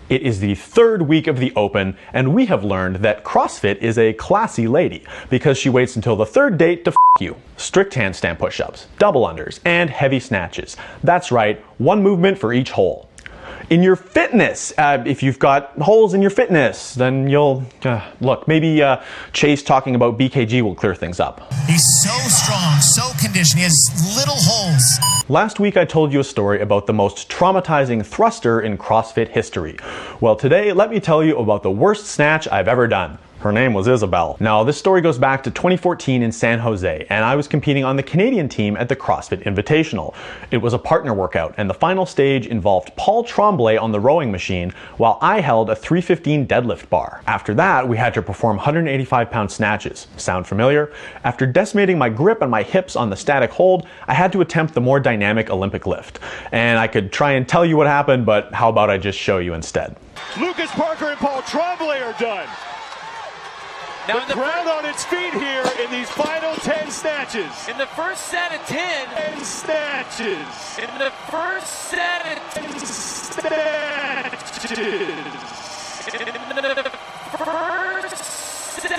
It is the third week of the Open, and we have learned that CrossFit is a classy lady because she waits until the third date to you. Strict handstand push-ups, double unders, and heavy snatches. That's right, one movement for each hole. In your fitness, if you've got holes in your fitness, then you'll, look, maybe Chase talking about BKG will clear things up. He's so strong, so conditioned, he has little holes. Last week I told you a story about the most traumatizing thruster in CrossFit history. Well, today let me tell you about the worst snatch I've ever done. Her name was Isabel. Now, this story goes back to 2014 in San Jose, and I was competing on the Canadian team at the CrossFit Invitational. It was a partner workout, and the final stage involved Paul Tremblay on the rowing machine, while I held a 315 deadlift bar. After that, we had to perform 185-pound snatches. Sound familiar? After decimating my grip and my hips on the static hold, I had to attempt the more dynamic Olympic lift. And I could try and tell you what happened, but how about I just show you instead? Lucas Parker and Paul Tremblay are done. Now the ground on its feet here in these final 10 snatches. In the first set of 10. 10 snatches. In the first set of 10 snatches. In the first set.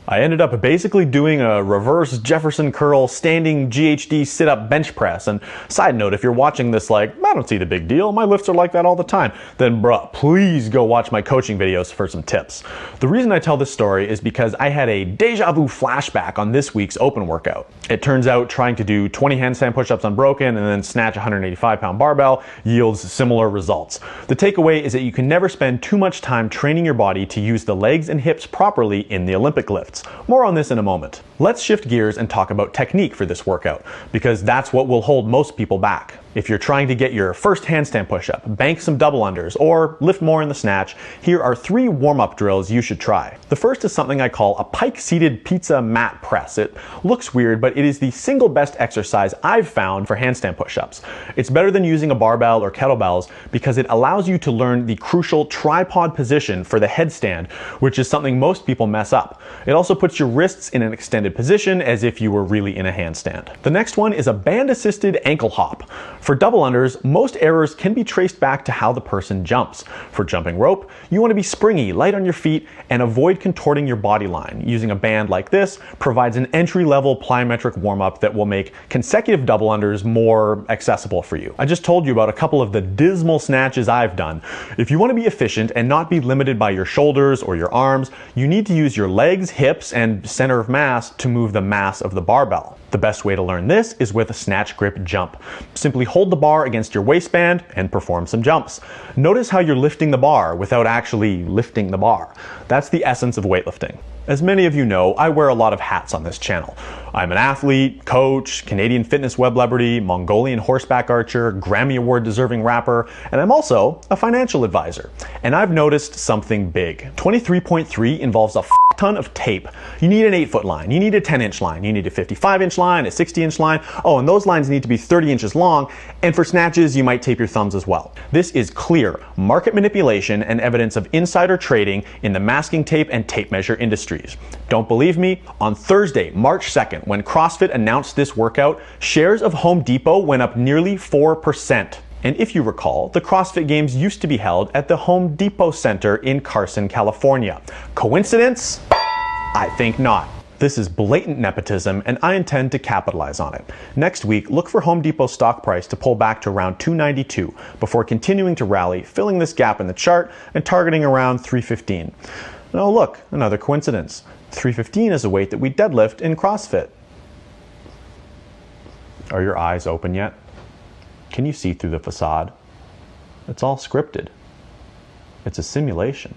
I ended up basically doing a reverse Jefferson curl standing GHD sit-up bench press. And side note, if you're watching this like, I don't see the big deal, my lifts are like that all the time, then bruh, please go watch my coaching videos for some tips. The reason I tell this story is because I had a deja vu flashback on this week's open workout. It turns out trying to do 20 handstand push-ups unbroken and then snatch a 185-pound barbell yields similar results. The takeaway is that you can never spend too much time training your body to use the legs and hips properly in the Olympic lifts. More on this in a moment. Let's shift gears and talk about technique for this workout, because that's what will hold most people back. If you're trying to get your first handstand push-up, bank some double unders, or lift more in the snatch, here are 3 warm-up drills you should try. The first is something I call a pike-seated pizza mat press. It looks weird, but it is the single best exercise I've found for handstand push-ups. It's better than using a barbell or kettlebells because it allows you to learn the crucial tripod position for the headstand, which is something most people mess up. It also puts your wrists in an extended position as if you were really in a handstand. The next one is a band-assisted ankle hop. For double unders, most errors can be traced back to how the person jumps. For jumping rope, you want to be springy, light on your feet, and avoid contorting your body line. Using a band like this provides an entry-level plyometric warm-up that will make consecutive double unders more accessible for you. I just told you about a couple of the dismal snatches I've done. If you want to be efficient and not be limited by your shoulders or your arms, you need to use your legs, hips, and center of mass to move the mass of the barbell. The best way to learn this is with a snatch grip jump. Simply hold the bar against your waistband and perform some jumps. Notice how you're lifting the bar without actually lifting the bar. That's the essence of weightlifting. As many of you know, I wear a lot of hats on this channel. I'm an athlete, coach, Canadian fitness web celebrity, Mongolian horseback archer, Grammy Award deserving rapper, and I'm also a financial advisor. And I've noticed something big. 23.3 involves a ton of tape. You need an 8-foot line, you need a 10-inch line, you need a 55-inch line, a 60-inch line. Oh, and those lines need to be 30 inches long, and for snatches, you might tape your thumbs as well. This is clear market manipulation and evidence of insider trading in the masking tape and tape measure industries. Don't believe me? On Thursday, March 2nd, when CrossFit announced this workout, shares of Home Depot went up nearly 4%. And if you recall, the CrossFit Games used to be held at the Home Depot Center in Carson, California. Coincidence? I think not. This is blatant nepotism, and I intend to capitalize on it. Next week, look for Home Depot's stock price to pull back to around $292 before continuing to rally, filling this gap in the chart and targeting around $315. Oh look, another coincidence. $315 is a weight that we deadlift in CrossFit. Are your eyes open yet? Can you see through the facade? It's all scripted. It's a simulation.